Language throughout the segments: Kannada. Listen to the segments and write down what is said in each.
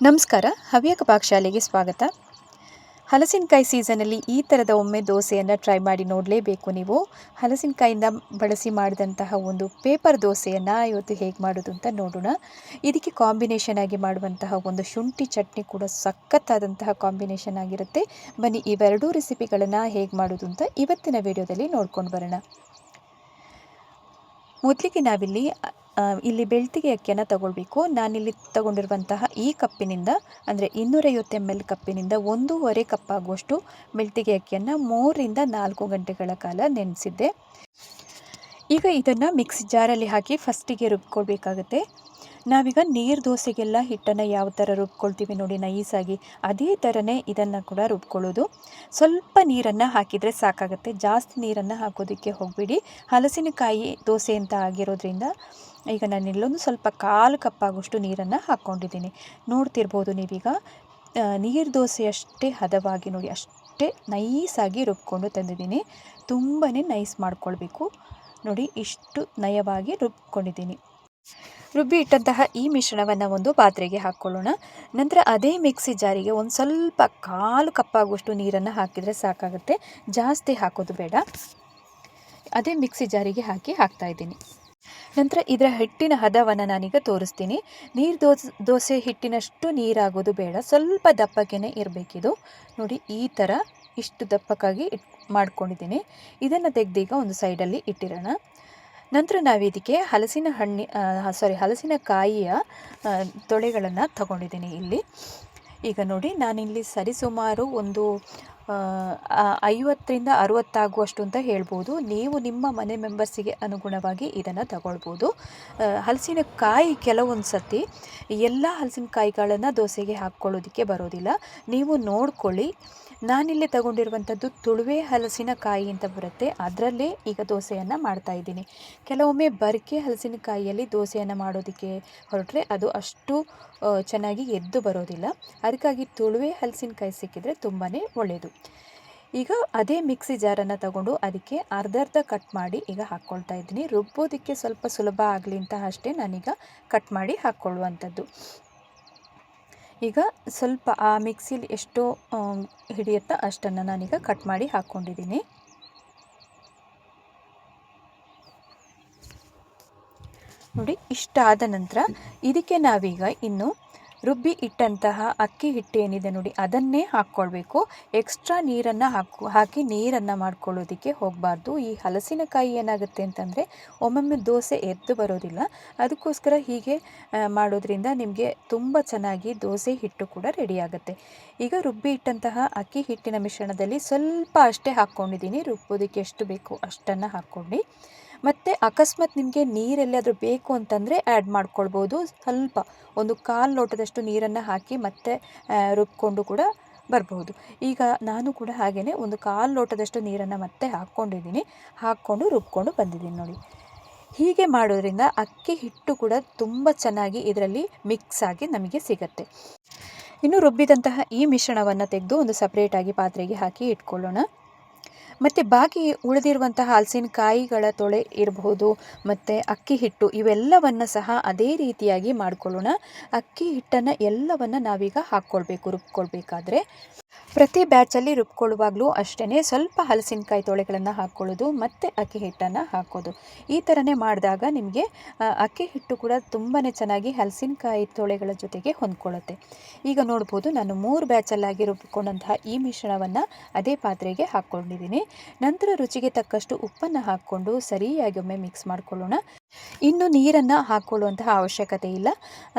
ನಮಸ್ಕಾರ. ಹವ್ಯಕ ಪಾಕಶಾಲೆಗೆ ಸ್ವಾಗತ. ಹಲಸಿನಕಾಯಿ ಸೀಸನಲ್ಲಿ ಈ ಥರದ ಒಮ್ಮೆ ದೋಸೆಯನ್ನು ಟ್ರೈ ಮಾಡಿ ನೋಡಲೇಬೇಕು ನೀವು. ಹಲಸಿನಕಾಯಿಂದ ಬಳಸಿ ಮಾಡಿದಂತಹ ಒಂದು ಪೇಪರ್ ದೋಸೆಯನ್ನು ಇವತ್ತು ಹೇಗೆ ಮಾಡೋದು ಅಂತ ನೋಡೋಣ. ಇದಕ್ಕೆ ಕಾಂಬಿನೇಷನ್ ಆಗಿ ಮಾಡುವಂತಹ ಒಂದು ಶುಂಠಿ ಚಟ್ನಿ ಕೂಡ ಸಖತ್ತಾದಂತಹ ಕಾಂಬಿನೇಷನ್ ಆಗಿರುತ್ತೆ. ಬನ್ನಿ ಇವೆರಡೂ ರೆಸಿಪಿಗಳನ್ನು ಹೇಗೆ ಮಾಡೋದು ಅಂತ ಇವತ್ತಿನ ವಿಡಿಯೋದಲ್ಲಿ ನೋಡ್ಕೊಂಡು ಬರೋಣ. ಮೊದಲಿಗೆ ನಾವಿಲ್ಲಿ ಬೆಳ್ತಿಗೆ ಅಕ್ಕಿಯನ್ನು ತಗೊಳ್ಬೇಕು. ನಾನಿಲ್ಲಿ ತಗೊಂಡಿರುವಂತಹ ಈ ಕಪ್ಪಿನಿಂದ ಅಂದರೆ 250 ml ಕಪ್ಪಿನಿಂದ 1.5 ಕಪ್ ಆಗುವಷ್ಟು ಬೆಳ್ತಿಗೆ ಅಕ್ಕಿಯನ್ನು 3 ರಿಂದ 4 ಗಂಟೆಗಳ ಕಾಲ ನೆನೆಸಿದ್ದೆ. ಈಗ ಇದನ್ನು ಮಿಕ್ಸಿ ಜಾರಲ್ಲಿ ಹಾಕಿ ಫಸ್ಟಿಗೆ ರುಬ್ಕೊಳ್ಬೇಕಾಗುತ್ತೆ. ನಾವೀಗ ನೀರು ದೋಸೆಗೆಲ್ಲ ಹಿಟ್ಟನ್ನು ಯಾವ ಥರ ರುಬ್ಕೊಳ್ತೀವಿ ನೋಡಿ ನೈಸಾಗಿ, ಅದೇ ಥರನೇ ಇದನ್ನು ಕೂಡ ರುಬ್ಕೊಳ್ಳೋದು. ಸ್ವಲ್ಪ ನೀರನ್ನು ಹಾಕಿದರೆ ಸಾಕಾಗುತ್ತೆ, ಜಾಸ್ತಿ ನೀರನ್ನು ಹಾಕೋದಕ್ಕೆ ಹೋಗಬೇಡಿ. ಹಲಸಿನಕಾಯಿ ದೋಸೆ ಅಂತ ಆಗಿರೋದ್ರಿಂದ ಈಗ ನಾನು ಇಲ್ಲೊಂದು ಸ್ವಲ್ಪ 1/4 ಕಪ್ ಆಗುವಷ್ಟು ನೀರನ್ನು ಹಾಕ್ಕೊಂಡಿದ್ದೀನಿ. ನೋಡ್ತಿರ್ಬೋದು ನೀವೀಗ ನೀರು ದೋಸೆಯಷ್ಟೇ ಹದವಾಗಿ ನೋಡಿ, ಅಷ್ಟೇ ನೈಸಾಗಿ ರುಬ್ಕೊಂಡು ತಂದಿದ್ದೀನಿ. ತುಂಬಾ ನೈಸ್ ಮಾಡ್ಕೊಳ್ಬೇಕು ನೋಡಿ, ಇಷ್ಟು ನಯವಾಗಿ ರುಬ್ಕೊಂಡಿದ್ದೀನಿ. ರುಬ್ಬಿ ಇಟ್ಟಂತಹ ಈ ಮಿಶ್ರಣವನ್ನು ಒಂದು ಪಾತ್ರೆಗೆ ಹಾಕ್ಕೊಳ್ಳೋಣ. ನಂತರ ಅದೇ ಮಿಕ್ಸಿ ಜಾರಿಗೆ ಒಂದು ಸ್ವಲ್ಪ 1/4 ಕಪ್ ಆಗುವಷ್ಟು ನೀರನ್ನು ಹಾಕಿದರೆ ಸಾಕಾಗುತ್ತೆ, ಜಾಸ್ತಿ ಹಾಕೋದು ಬೇಡ. ಅದೇ ಮಿಕ್ಸಿ ಜಾರಿಗೆ ಹಾಕ್ತಾಯಿದ್ದೀನಿ. ನಂತರ ಇದರ ಹಿಟ್ಟಿನ ಹದವನ್ನು ನಾನೀಗ ತೋರಿಸ್ತೀನಿ. ನೀರು ದೋಸೆ ಹಿಟ್ಟಿನಷ್ಟು ನೀರಾಗೋದು ಬೇಡ, ಸ್ವಲ್ಪ ದಪ್ಪಕ್ಕೇ ಇರಬೇಕಿದು. ನೋಡಿ ಈ ಥರ ಇಷ್ಟು ದಪ್ಪಕ್ಕಾಗಿ ಮಾಡ್ಕೊಂಡಿದ್ದೀನಿ. ಇದನ್ನು ತೆಗೆದೀಗ ಒಂದು ಸೈಡಲ್ಲಿ ಇಟ್ಟಿರೋಣ. ನಂತರ ನಾವಿದಕ್ಕೆ ಹಲಸಿನಕಾಯಿಯ ತೊಳೆಗಳನ್ನು ತಗೊಂಡಿದ್ದೀನಿ ಇಲ್ಲಿ. ಈಗ ನೋಡಿ ನಾನಿಲ್ಲಿ ಸರಿಸುಮಾರು ಒಂದು 50 ರಿಂದ 60 ಆಗುವಷ್ಟು ಅಂತ ಹೇಳ್ಬೋದು. ನೀವು ನಿಮ್ಮ ಮನೆ ಮೆಂಬರ್ಸಿಗೆ ಅನುಗುಣವಾಗಿ ಇದನ್ನು ತಗೊಳ್ಬೋದು. ಹಲಸಿನಕಾಯಿ ಕೆಲವೊಂದು ಸತಿ ಎಲ್ಲ ಹಲಸಿನಕಾಯಿಗಳನ್ನು ದೋಸೆಗೆ ಹಾಕ್ಕೊಳ್ಳೋದಕ್ಕೆ ಬರೋದಿಲ್ಲ. ನೀವು ನೋಡ್ಕೊಳ್ಳಿ. ನಾನಿಲ್ಲಿ ತಗೊಂಡಿರುವಂಥದ್ದು ತುಳುವೆ ಹಲಸಿನಕಾಯಿ ಅಂತ ಬರುತ್ತೆ, ಅದರಲ್ಲೇ ಈಗ ದೋಸೆಯನ್ನು ಮಾಡ್ತಾಯಿದ್ದೀನಿ. ಕೆಲವೊಮ್ಮೆ ಬರಿಕೆ ಹಲಸಿನಕಾಯಿಯಲ್ಲಿ ದೋಸೆಯನ್ನು ಮಾಡೋದಕ್ಕೆ ಹೊರಟ್ರೆ ಅದು ಅಷ್ಟು ಚೆನ್ನಾಗಿ ಎದ್ದು ಬರೋದಿಲ್ಲ. ಅದಕ್ಕಾಗಿ ತುಳುವೆ ಹಲಸಿನಕಾಯಿ ಸಿಕ್ಕಿದರೆ ತುಂಬಾ ಒಳ್ಳೆಯದು. ಈಗ ಅದೇ ಮಿಕ್ಸಿ ಜಾರನ್ನು ತಗೊಂಡು ಅದಕ್ಕೆ ಅರ್ಧ ಕಟ್ ಮಾಡಿ ಈಗ ಹಾಕ್ಕೊಳ್ತಾ ಇದ್ದೀನಿ. ರುಬ್ಬೋದಕ್ಕೆ ಸ್ವಲ್ಪ ಸುಲಭ ಆಗಲಿ ಅಂತ ಅಷ್ಟೇ ನಾನೀಗ ಕಟ್ ಮಾಡಿ ಹಾಕ್ಕೊಳ್ಳುವಂಥದ್ದು. ಈಗ ಸ್ವಲ್ಪ ಆ ಮಿಕ್ಸಿಲಿ ಎಷ್ಟು ಹಿಡಿಯುತ್ತಾ ಅಷ್ಟನ್ನು ನಾನೀಗ ಕಟ್ ಮಾಡಿ ಹಾಕ್ಕೊಂಡಿದ್ದೀನಿ. ನೋಡಿ ಇಷ್ಟಾದ ನಂತರ ಇದಕ್ಕೆ ನಾವೀಗ ಇನ್ನು ರುಬ್ಬಿ ಇಟ್ಟಂತಹ ಅಕ್ಕಿ ಹಿಟ್ಟು ಏನಿದೆ ನೋಡಿ ಅದನ್ನೇ ಹಾಕ್ಕೊಳ್ಬೇಕು. ಎಕ್ಸ್ಟ್ರಾ ನೀರನ್ನು ಹಾಕಿ ನೀರನ್ನು ಮಾಡ್ಕೊಳ್ಳೋದಕ್ಕೆ ಹೋಗಬಾರ್ದು. ಈ ಹಲಸಿನಕಾಯಿ ಏನಾಗುತ್ತೆ ಅಂತಂದರೆ ಒಮ್ಮೊಮ್ಮೆ ದೋಸೆ ಎದ್ದು ಬರೋದಿಲ್ಲ. ಅದಕ್ಕೋಸ್ಕರ ಹೀಗೆ ಮಾಡೋದ್ರಿಂದ ನಿಮಗೆ ತುಂಬ ಚೆನ್ನಾಗಿ ದೋಸೆ ಹಿಟ್ಟು ಕೂಡ ರೆಡಿ ಆಗುತ್ತೆ. ಈಗ ರುಬ್ಬಿ ಇಟ್ಟಂತಹ ಅಕ್ಕಿ ಹಿಟ್ಟಿನ ಮಿಶ್ರಣದಲ್ಲಿ ಸ್ವಲ್ಪ ಅಷ್ಟೇ ಹಾಕ್ಕೊಂಡಿದ್ದೀನಿ. ರುಬ್ಬೋದಕ್ಕೆ ಎಷ್ಟು ಬೇಕು ಅಷ್ಟನ್ನು ಹಾಕ್ಕೊಂಡು, ಮತ್ತು ಅಕಸ್ಮಾತ್ ನಿಮಗೆ ನೀರೆಲ್ಲಾದರೂ ಬೇಕು ಅಂತಂದರೆ ಆ್ಯಡ್ ಮಾಡ್ಕೊಳ್ಬೋದು. ಸ್ವಲ್ಪ ಒಂದು 1/4 ಲೋಟದಷ್ಟು ನೀರನ್ನು ಹಾಕಿ ಮತ್ತೆ ರುಬ್ಕೊಂಡು ಕೂಡ ಬರ್ಬೋದು. ಈಗ ನಾನು ಕೂಡ ಹಾಗೆಯೇ ಒಂದು 1/4 ಲೋಟದಷ್ಟು ನೀರನ್ನು ಮತ್ತೆ ಹಾಕ್ಕೊಂಡು ರುಬ್ಕೊಂಡು ಬಂದಿದ್ದೀನಿ ನೋಡಿ. ಹೀಗೆ ಮಾಡೋದ್ರಿಂದ ಅಕ್ಕಿ ಹಿಟ್ಟು ಕೂಡ ತುಂಬ ಚೆನ್ನಾಗಿ ಇದರಲ್ಲಿ ಮಿಕ್ಸ್ ಆಗಿ ನಮಗೆ ಸಿಗುತ್ತೆ. ಇನ್ನು ರುಬ್ಬಿದಂತಹ ಈ ಮಿಶ್ರಣವನ್ನು ತೆಗೆದು ಒಂದು ಸಪ್ರೇಟಾಗಿ ಪಾತ್ರೆಗೆ ಹಾಕಿ ಇಟ್ಕೊಳ್ಳೋಣ. ಮತ್ತು ಬಾಕಿ ಉಳಿದಿರುವಂತಹ ಹಲಸಿನಕಾಯಿಗಳ ತೊಳೆ ಇರಬಹುದು ಮತ್ತು ಅಕ್ಕಿ ಹಿಟ್ಟು ಇವೆಲ್ಲವನ್ನು ಸಹ ಅದೇ ರೀತಿಯಾಗಿ ಮಾಡಿಕೊಳ್ಳೋಣ. ಅಕ್ಕಿ ಹಿಟ್ಟನ್ನು ಎಲ್ಲವನ್ನು ನಾವೀಗ ರುಬ್ಕೊಳ್ಬೇಕಾದ್ರೆ ಪ್ರತಿ ಬ್ಯಾಚಲ್ಲಿ ರುಬ್ಕೊಳ್ಳುವಾಗಲೂ ಅಷ್ಟೇ ಸ್ವಲ್ಪ ಹಲಸಿನಕಾಯಿ ತೊಳೆಗಳನ್ನು ಹಾಕ್ಕೊಳ್ಳೋದು ಮತ್ತು ಅಕ್ಕಿ ಹಿಟ್ಟನ್ನು ಹಾಕೋದು. ಈ ಥರನೇ ಮಾಡಿದಾಗ ನಿಮಗೆ ಅಕ್ಕಿ ಹಿಟ್ಟು ಕೂಡ ತುಂಬಾ ಚೆನ್ನಾಗಿ ಹಲಸಿನಕಾಯಿ ತೊಳೆಗಳ ಜೊತೆಗೆ ಹೊಂದ್ಕೊಳ್ಳುತ್ತೆ. ಈಗ ನೋಡ್ಬೋದು ನಾನು 3 ಬ್ಯಾಚಲ್ಲಾಗಿ ರುಬ್ಕೊಂಡಂತಹ ಈ ಮಿಶ್ರಣವನ್ನು ಅದೇ ಪಾತ್ರೆಗೆ ಹಾಕ್ಕೊಂಡಿದ್ದೀನಿ. ನಂತರ ರುಚಿಗೆ ತಕ್ಕಷ್ಟು ಉಪ್ಪನ್ನು ಹಾಕ್ಕೊಂಡು ಸರಿಯಾಗಿ ಒಮ್ಮೆ ಮಿಕ್ಸ್ ಮಾಡ್ಕೊಳ್ಳೋಣ. ಇನ್ನು ನೀರನ್ನು ಹಾಕ್ಕೊಳ್ಳುವಂತಹ ಅವಶ್ಯಕತೆ ಇಲ್ಲ.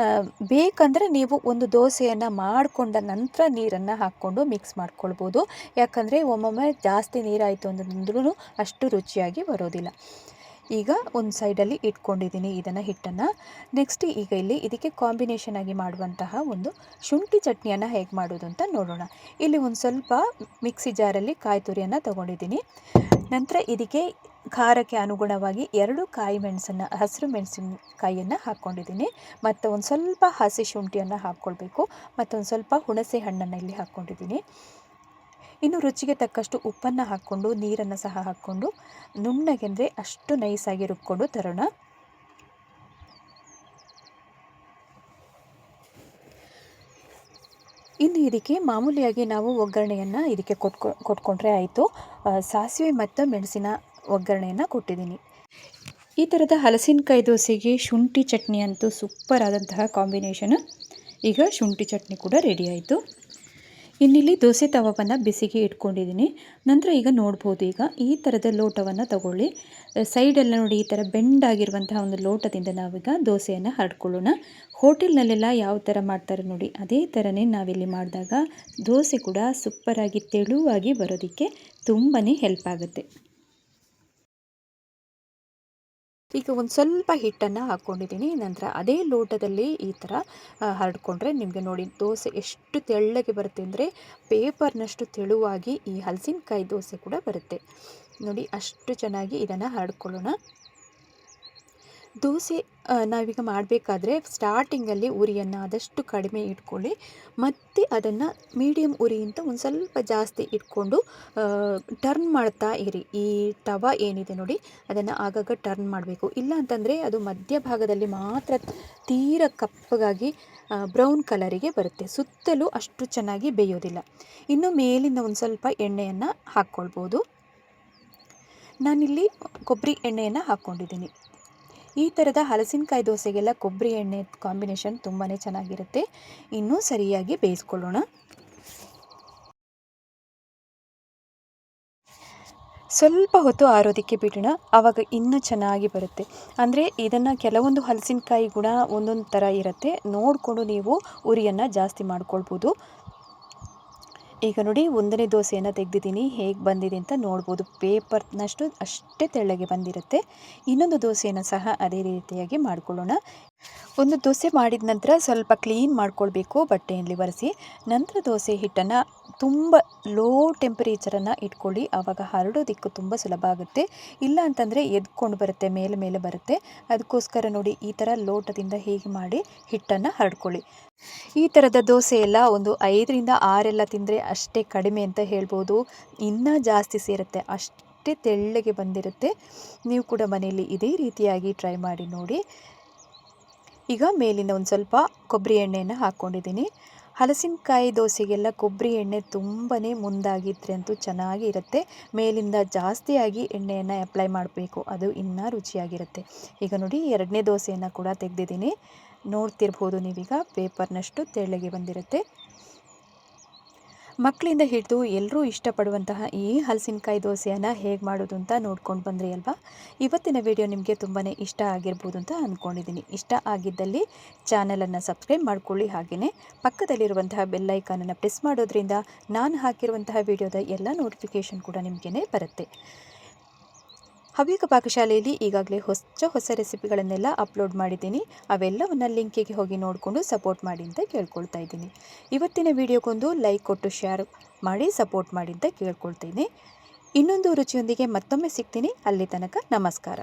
ಬೇಕಂದರೆ ನೀವು ಒಂದು ದೋಸೆಯನ್ನು ಮಾಡಿಕೊಂಡ ನಂತರ ನೀರನ್ನು ಹಾಕ್ಕೊಂಡು ಮಿಕ್ಸ್ ಮಾಡ್ಕೊಳ್ಬೋದು. ಯಾಕಂದರೆ ಒಮ್ಮೊಮ್ಮೆ ಜಾಸ್ತಿ ನೀರಾಯಿತು ಅಂತಂದ್ರೂ ಅಷ್ಟು ರುಚಿಯಾಗಿ ಬರೋದಿಲ್ಲ. ಈಗ ಒಂದು ಸೈಡಲ್ಲಿ ಇಟ್ಕೊಂಡಿದ್ದೀನಿ ಇದನ್ನು ಹಿಟ್ಟನ್ನು. ನೆಕ್ಸ್ಟ್ ಈಗ ಇದಕ್ಕೆ ಕಾಂಬಿನೇಷನ್ ಆಗಿ ಮಾಡುವಂತಹ ಒಂದು ಶುಂಠಿ ಚಟ್ನಿಯನ್ನು ಹೇಗೆ ಮಾಡೋದು ಅಂತ ನೋಡೋಣ. ಇಲ್ಲಿ ಒಂದು ಸ್ವಲ್ಪ ಮಿಕ್ಸಿ ಜಾರಲ್ಲಿ ಕಾಯಿ ತುರಿಯನ್ನು ತಗೊಂಡಿದ್ದೀನಿ. ನಂತರ ಇದಕ್ಕೆ ಖಾರಕ್ಕೆ ಅನುಗುಣವಾಗಿ 2 ಹಸಿರು ಮೆಣಸಿನಕಾಯಿಯನ್ನು ಹಾಕ್ಕೊಂಡಿದ್ದೀನಿ. ಮತ್ತು ಒಂದು ಸ್ವಲ್ಪ ಹಸಿ ಶುಂಠಿಯನ್ನು ಹಾಕ್ಕೊಳ್ಬೇಕು. ಮತ್ತೊಂದು ಸ್ವಲ್ಪ ಹುಣಸೆ ಹಣ್ಣನ್ನು ಇಲ್ಲಿ ಹಾಕ್ಕೊಂಡಿದ್ದೀನಿ. ಇನ್ನು ರುಚಿಗೆ ತಕ್ಕಷ್ಟು ಉಪ್ಪನ್ನು ಹಾಕ್ಕೊಂಡು ನೀರನ್ನು ಸಹ ಹಾಕ್ಕೊಂಡು ನುಣ್ಣಗೆ ಅಂದರೆ ಅಷ್ಟು ನೈಸಾಗಿ ರುಬ್ಕೊಂಡು ತರೋಣ. ಇನ್ನು ಇದಕ್ಕೆ ಮಾಮೂಲಿಯಾಗಿ ನಾವು ಒಗ್ಗರಣೆಯನ್ನು ಇದಕ್ಕೆ ಕೊಟ್ಕೊಂಡ್ರೆ ಆಯಿತು. ಸಾಸಿವೆ ಮತ್ತು ಮೆಣಸಿನ ಒಗ್ಗರಣೆಯನ್ನು ಕೊಟ್ಟಿದ್ದೀನಿ. ಈ ಥರದ ಹಲಸಿನಕಾಯಿ ದೋಸೆಗೆ ಶುಂಠಿ ಚಟ್ನಿ ಅಂತೂ ಸೂಪರ್ ಆದಂತಹ ಕಾಂಬಿನೇಷನ್. ಈಗ ಶುಂಠಿ ಚಟ್ನಿ ಕೂಡ ರೆಡಿ ಆಯಿತು. ಇನ್ನಿಲ್ಲಿ ದೋಸೆ ತವವನ್ನು ಬಿಸಿಗೆ ಇಟ್ಕೊಂಡಿದ್ದೀನಿ. ನಂತರ ಈಗ ನೋಡ್ಬೋದು, ಈಗ ಈ ಥರದ ಲೋಟವನ್ನು ತಗೊಳ್ಳಿ. ಸೈಡೆಲ್ಲ ನೋಡಿ ಈ ಥರ ಬೆಂಡಾಗಿರುವಂತಹ ಒಂದು ಲೋಟದಿಂದ ನಾವೀಗ ದೋಸೆಯನ್ನು ಹರಡ್ಕೊಳ್ಳೋಣ. ಹೋಟೆಲ್ನಲ್ಲೆಲ್ಲ ಯಾವ ಥರ ಮಾಡ್ತಾರೆ ನೋಡಿ, ಅದೇ ಥರನೇ ನಾವಿಲ್ಲಿ ಮಾಡಿದಾಗ ದೋಸೆ ಕೂಡ ಸೂಪರಾಗಿ ತೆಳುವಾಗಿ ಬರೋದಕ್ಕೆ ತುಂಬಾ ಹೆಲ್ಪ್ ಆಗುತ್ತೆ. ಈಗ ಒಂದು ಸ್ವಲ್ಪ ಹಿಟ್ಟನ್ನು ಹಾಕ್ಕೊಂಡಿದ್ದೀನಿ. ನಂತರ ಅದೇ ಲೋಟದಲ್ಲಿ ಈ ಥರ ಹರಡ್ಕೊಂಡ್ರೆ ನಿಮಗೆ ನೋಡಿ ದೋಸೆ ಎಷ್ಟು ತೆಳ್ಳಗೆ ಬರುತ್ತೆ ಅಂದರೆ ಪೇಪರ್ನಷ್ಟು ತೆಳುವಾಗಿ ಈ ಹಲಸಿನಕಾಯಿ ದೋಸೆ ಕೂಡ ಬರುತ್ತೆ. ನೋಡಿ ಅಷ್ಟು ಚೆನ್ನಾಗಿ ಇದನ್ನು ಹರಡ್ಕೊಳ್ಳೋಣ. ದೋಸೆ ನಾವೀಗ ಮಾಡಬೇಕಾದ್ರೆ ಸ್ಟಾರ್ಟಿಂಗಲ್ಲಿ ಉರಿಯನ್ನು ಆದಷ್ಟು ಕಡಿಮೆ ಇಟ್ಕೊಳ್ಳಿ, ಮತ್ತು ಅದನ್ನು ಮೀಡಿಯಮ್ ಉರಿಯಿಂದ ಒಂದು ಸ್ವಲ್ಪ ಜಾಸ್ತಿ ಇಟ್ಕೊಂಡು ಟರ್ನ್ ಮಾಡ್ತಾ ಇರಿ. ಈ ತವ ಏನಿದೆ ನೋಡಿ ಅದನ್ನು ಆಗಾಗ ಟರ್ನ್ ಮಾಡಬೇಕು. ಇಲ್ಲ ಅಂತಂದರೆ ಅದು ಮಧ್ಯಭಾಗದಲ್ಲಿ ಮಾತ್ರ ತೀರ ಕಪ್ಪಗಾಗಿ ಬ್ರೌನ್ ಕಲರಿಗೆ ಬರುತ್ತೆ, ಸುತ್ತಲೂ ಅಷ್ಟು ಚೆನ್ನಾಗಿ ಬೇಯೋದಿಲ್ಲ. ಇನ್ನು ಮೇಲಿಂದ ಒಂದು ಸ್ವಲ್ಪ ಎಣ್ಣೆಯನ್ನು ಹಾಕ್ಕೊಳ್ಬೋದು. ನಾನಿಲ್ಲಿ ಕೊಬ್ಬರಿ ಎಣ್ಣೆಯನ್ನು ಹಾಕ್ಕೊಂಡಿದ್ದೀನಿ. ಈ ಥರದ ಹಲಸಿನಕಾಯಿ ದೋಸೆಗೆಲ್ಲ ಕೊಬ್ಬರಿ ಎಣ್ಣೆ ಕಾಂಬಿನೇಷನ್ ತುಂಬಾ ಚೆನ್ನಾಗಿರುತ್ತೆ. ಇನ್ನೂ ಸರಿಯಾಗಿ ಬೇಯಿಸ್ಕೊಳ್ಳೋಣ. ಸ್ವಲ್ಪ ಹೊತ್ತು ಆರೋದಕ್ಕೆ ಬಿಡೋಣ, ಆವಾಗ ಇನ್ನೂ ಚೆನ್ನಾಗಿ ಬರುತ್ತೆ. ಅಂದರೆ ಇದನ್ನು ಕೆಲವೊಂದು ಹಲಸಿನಕಾಯಿ ಕೂಡ ಒಂದೊಂದು ಥರ ಇರುತ್ತೆ, ನೋಡಿಕೊಂಡು ನೀವು ಉರಿಯನ್ನು ಜಾಸ್ತಿ ಮಾಡ್ಕೊಳ್ಬೋದು. ಈಗ ನೋಡಿ ಒಂದನೇ ದೋಸೆಯನ್ನು ತೆಗೆದಿದ್ದೀನಿ, ಹೇಗೆ ಬಂದಿದೆ ಅಂತ ನೋಡ್ಬೋದು. ಪೇಪರ್ನಷ್ಟು ಅಷ್ಟೇ ತೆಳ್ಳಗೆ ಬಂದಿರುತ್ತೆ. ಇನ್ನೊಂದು ದೋಸೆಯನ್ನು ಸಹ ಅದೇ ರೀತಿಯಾಗಿ ಮಾಡ್ಕೊಳ್ಳೋಣ. ಒಂದು ದೋಸೆ ಮಾಡಿದ ನಂತರ ಸ್ವಲ್ಪ ಕ್ಲೀನ್ ಮಾಡ್ಕೊಳ್ಬೇಕು ಬಟ್ಟೆಯಲ್ಲಿ ಒರೆಸಿ. ನಂತರ ದೋಸೆ ಹಿಟ್ಟನ್ನು ತುಂಬ ಲೋ ಟೆಂಪರೇಚರನ್ನು ಇಟ್ಕೊಳ್ಳಿ, ಆವಾಗ ಹರಡೋದಕ್ಕೂ ತುಂಬ ಸುಲಭ ಆಗುತ್ತೆ. ಇಲ್ಲ ಅಂತಂದರೆ ಎದ್ಕೊಂಡು ಬರುತ್ತೆ, ಮೇಲೆ ಮೇಲೆ ಬರುತ್ತೆ. ಅದಕ್ಕೋಸ್ಕರ ನೋಡಿ ಈ ಥರ ಲೋಟದಿಂದ ಹೀಗೆ ಮಾಡಿ ಹಿಟ್ಟನ್ನು ಹರಡ್ಕೊಳ್ಳಿ. ಈ ಥರದ ದೋಸೆ ಎಲ್ಲ ಒಂದು 5ರಿಂದ 6 ತಿಂದರೆ ಅಷ್ಟೇ ಕಡಿಮೆ ಅಂತ ಹೇಳ್ಬೋದು. ಇನ್ನೂ ಜಾಸ್ತಿ ಸೇರುತ್ತೆ, ಅಷ್ಟೇ ತೆಳ್ಳಗೆ ಬಂದಿರುತ್ತೆ. ನೀವು ಕೂಡ ಮನೆಯಲ್ಲಿ ಇದೇ ರೀತಿಯಾಗಿ ಟ್ರೈ ಮಾಡಿ ನೋಡಿ. ಈಗ ಮೇಲಿಂದ ಒಂದು ಸ್ವಲ್ಪ ಕೊಬ್ಬರಿ ಎಣ್ಣೆಯನ್ನು ಹಾಕ್ಕೊಂಡಿದ್ದೀನಿ. ಹಲಸಿನಕಾಯಿ ದೋಸೆಗೆಲ್ಲ ಕೊಬ್ಬರಿ ಎಣ್ಣೆ ತುಂಬಾ ಮುಂದಾಗಿದ್ದರೆ ಅಂತೂ ಚೆನ್ನಾಗಿ ಇರುತ್ತೆ. ಮೇಲಿಂದ ಜಾಸ್ತಿಯಾಗಿ ಎಣ್ಣೆಯನ್ನು ಅಪ್ಲೈ ಮಾಡಬೇಕು, ಅದು ಇನ್ನೂ ರುಚಿಯಾಗಿರುತ್ತೆ. ಈಗ ನೋಡಿ 2ನೇ ದೋಸೆಯನ್ನು ಕೂಡ ತೆಗೆದಿದ್ದೀನಿ. ನೋಡ್ತಿರ್ಬೋದು ನೀವೀಗ ಪೇಪರ್ನಷ್ಟು ತೆಳ್ಳಗೆ ಬಂದಿರುತ್ತೆ. ಮಕ್ಕಳಿಂದ ಹಿಡಿದು ಎಲ್ಲರೂ ಇಷ್ಟಪಡುವಂತಹ ಈ ಹಲಸಿನಕಾಯಿ ದೋಸೆಯನ್ನು ಹೇಗೆ ಮಾಡೋದು ಅಂತ ನೋಡ್ಕೊಂಡು ಬಂದ್ರಿ ಅಲ್ವಾ. ಇವತ್ತಿನ ವಿಡಿಯೋ ನಿಮಗೆ ತುಂಬಾ ಇಷ್ಟ ಆಗಿರ್ಬೋದು ಅಂತ ಅಂದ್ಕೊಂಡಿದ್ದೀನಿ. ಇಷ್ಟ ಆಗಿದ್ದಲ್ಲಿ ಚಾನಲನ್ನು ಸಬ್ಸ್ಕ್ರೈಬ್ ಮಾಡ್ಕೊಳ್ಳಿ, ಹಾಗೆಯೇ ಪಕ್ಕದಲ್ಲಿರುವಂತಹ ಬೆಲ್ ಐಕಾನನ್ನು ಪ್ರೆಸ್ ಮಾಡೋದ್ರಿಂದ ನಾನು ಹಾಕಿರುವಂತಹ ವಿಡಿಯೋದ ಎಲ್ಲ ನೋಟಿಫಿಕೇಷನ್ ಕೂಡ ನಿಮಗೇ ಬರುತ್ತೆ. ಹವ್ಯಕ ಪಾಕಶಾಲೆಯಲ್ಲಿ ಈಗಾಗಲೇ ಹೊಸ ರೆಸಿಪಿಗಳನ್ನೆಲ್ಲ ಅಪ್ಲೋಡ್ ಮಾಡಿದ್ದೀನಿ. ಅವೆಲ್ಲವನ್ನು ಲಿಂಕಿಗೆ ಹೋಗಿ ನೋಡಿಕೊಂಡು ಸಪೋರ್ಟ್ ಮಾಡಿ ಅಂತ ಕೇಳ್ಕೊಳ್ತಾ ಇದ್ದೀನಿ. ಇವತ್ತಿನ ವಿಡಿಯೋಗೊಂದು ಲೈಕ್ ಕೊಟ್ಟು ಶೇರ್ ಮಾಡಿ ಸಪೋರ್ಟ್ ಮಾಡಿ ಅಂತ ಕೇಳ್ಕೊಳ್ತೀನಿ. ಇನ್ನೊಂದು ರುಚಿಯೊಂದಿಗೆ ಮತ್ತೊಮ್ಮೆ ಸಿಗ್ತೀನಿ. ಅಲ್ಲಿ ತನಕ ನಮಸ್ಕಾರ.